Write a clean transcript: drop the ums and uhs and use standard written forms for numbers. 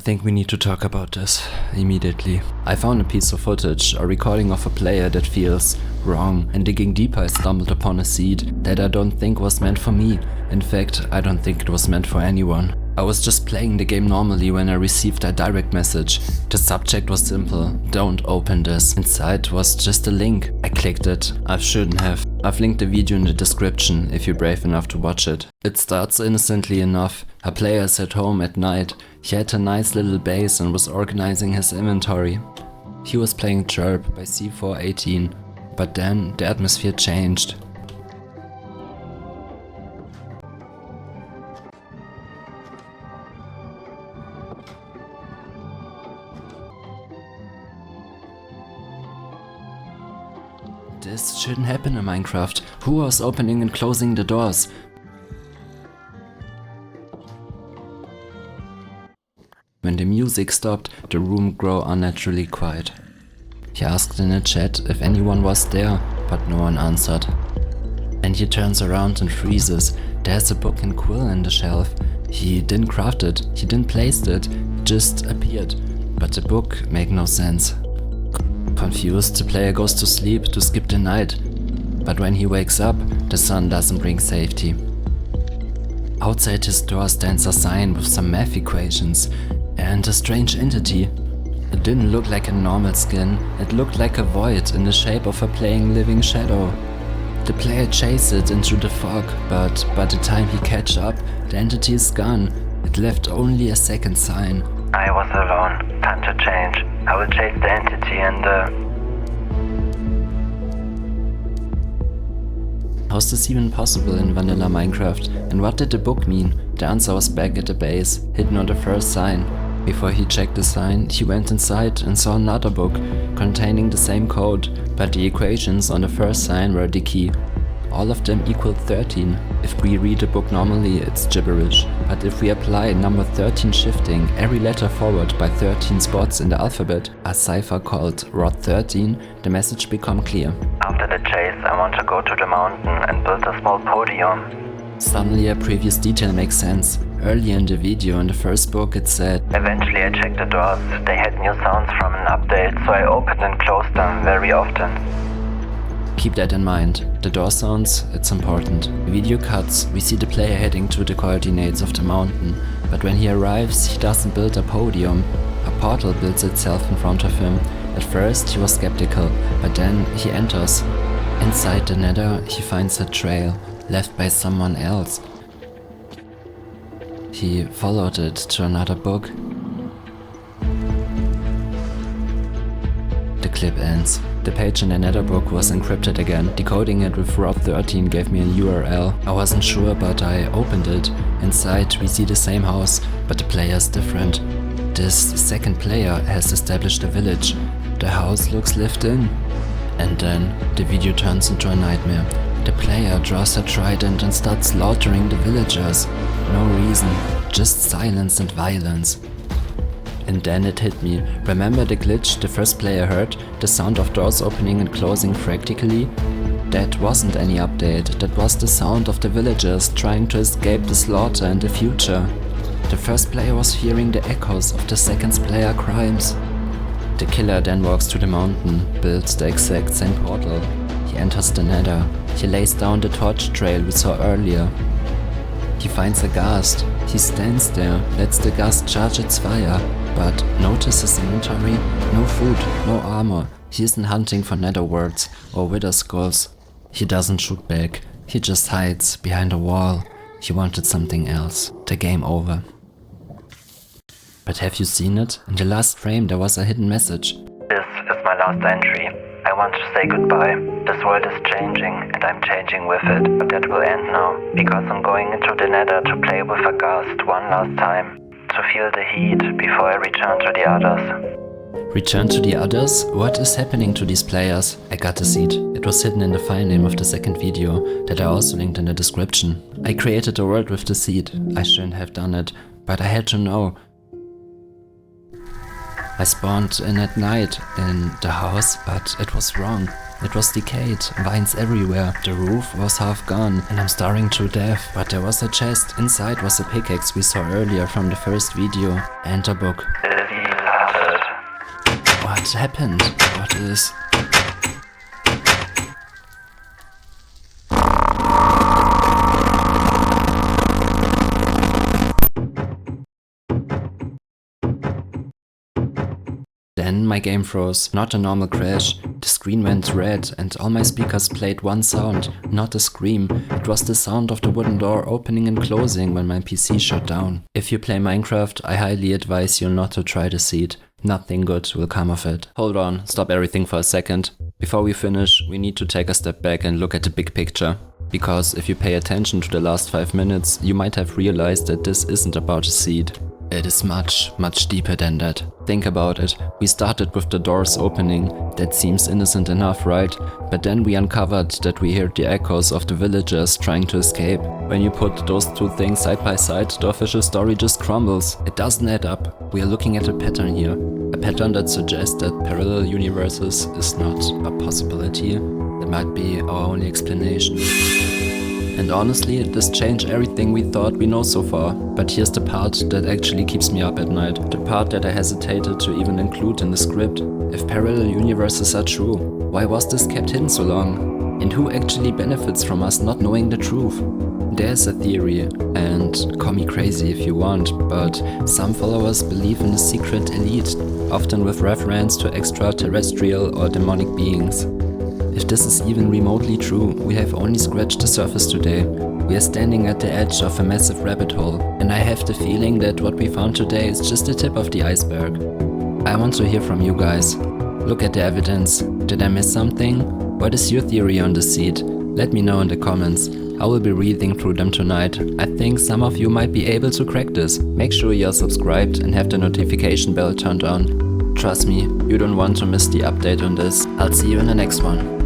think we need to talk about this immediately. I found a piece of footage, a recording of a player that feels wrong, and digging deeper I stumbled upon a seed that I don't think was meant for me. In fact, I don't think it was meant for anyone. I was just playing the game normally when I received a direct message. The subject was simple: don't open this. Inside was just a link. I clicked it. I shouldn't have. I've linked the video in the description if you're brave enough to watch it. It starts innocently enough. A player is at home at night. He had a nice little base and was organizing his inventory. He was playing Chirp by c418, but then the atmosphere changed. This shouldn't happen in Minecraft. Who was opening and closing the doors? When the music stopped, the room grew unnaturally quiet. He asked in the chat if anyone was there, but no one answered. And he turns around and freezes. There's a book in quill in the shelf. He didn't craft it, he didn't place it, it just appeared. But the book made no sense. Confused, the player goes to sleep to skip the night. But when he wakes up, the sun doesn't bring safety. Outside his door stands a sign with some math equations and a strange entity. It didn't look like a normal skin, it looked like a void in the shape of a playing living shadow. The player chased it into the fog, but by the time he catch up, the entity is gone. It left only a second sign. I was alone. Time to change. I will chase the entity and How's this even possible in vanilla Minecraft? And what did the book mean? The answer was back at the base, hidden on the first sign. Before he checked the sign, he went inside and saw another book containing the same code, but the equations on the first sign were the key. All of them equaled 13. If we read the book normally, it's gibberish. But if we apply number 13 shifting every letter forward by 13 spots in the alphabet, a cipher called Rod 13, the message becomes clear. After the chase, I want to go to the mountain and build a small podium. Suddenly a previous detail makes sense. Earlier in the video in the first book it said, Eventually I checked the doors. They had new sounds from an update, so I opened and closed them very often. Keep that in mind. The door sounds, it's important. The video cuts, we see the player heading to the coordinates of the mountain, but when he arrives he doesn't build a podium. A portal builds itself in front of him. At first he was skeptical, but then he enters. Inside the nether he finds a trail, left by someone else. He followed it to another book. The clip ends. The page in the nether book was encrypted again. Decoding it with Rod 13 gave me a URL. I wasn't sure, but I opened it. Inside we see the same house, but the player is different. This second player has established a village. The house looks lived in. And then the video turns into a nightmare. The player draws a trident and starts slaughtering the villagers. No reason, just silence and violence. And then it hit me. Remember the glitch the first player heard? The sound of doors opening and closing frantically? That wasn't any update, that was the sound of the villagers trying to escape the slaughter in the future. The first player was hearing the echoes of the second player crimes. The killer then walks to the mountain, builds the exact same portal. He enters the nether. He lays down the torch trail we saw earlier. He finds a ghast. He stands there, lets the ghast charge its fire, but notices his inventory, no food, no armor. He isn't hunting for nether warts or wither skulls. He doesn't shoot back, he just hides behind a wall. He wanted something else. The game over. But have you seen it? In the last frame there was a hidden message. This is my last entry. I want to say goodbye. This world is changing and I'm changing with it, but that will end now, because I'm going into the nether to play with a ghast one last time, to feel the heat before I return to the others. Return to the others? What is happening to these players? I got the seed. It was hidden in the file name of the second video that I also linked in the description. I created a world with the seed. I shouldn't have done it, but I had to know. I spawned in at night in the house, but it was wrong. It was decayed, vines everywhere, the roof was half gone, and I'm starving to death. But there was a chest, inside was a pickaxe we saw earlier from the first video, and a book. What happened? What is... Then my game froze, not a normal crash. The screen went red and all my speakers played one sound, not a scream. It was the sound of the wooden door opening and closing when my PC shut down. If you play Minecraft, I highly advise you not to try the seed. Nothing good will come of it. Hold on, stop everything for a second. Before we finish, we need to take a step back and look at the big picture. Because if you pay attention to the last 5 minutes, you might have realized that this isn't about a seed. It is much, much deeper than that. Think about it. We started with the doors opening. That seems innocent enough, right? But then we uncovered that we heard the echoes of the villagers trying to escape. When you put those two things side by side, the official story just crumbles. It doesn't add up. We are looking at a pattern here. A pattern that suggests that parallel universes is not a possibility. That might be our only explanation. And honestly, this changed everything we thought we know so far. But here's the part that actually keeps me up at night. The part that I hesitated to even include in the script. If parallel universes are true, why was this kept hidden so long? And who actually benefits from us not knowing the truth? There's a theory, and call me crazy if you want, but some followers believe in a secret elite, often with reference to extraterrestrial or demonic beings. If this is even remotely true, we have only scratched the surface today. We are standing at the edge of a massive rabbit hole, and I have the feeling that what we found today is just the tip of the iceberg. I want to hear from you guys. Look at the evidence. Did I miss something? What is your theory on the seed? Let me know in the comments. I will be reading through them tonight. I think some of you might be able to crack this. Make sure you're subscribed and have the notification bell turned on. Trust me, you don't want to miss the update on this. I'll see you in the next one.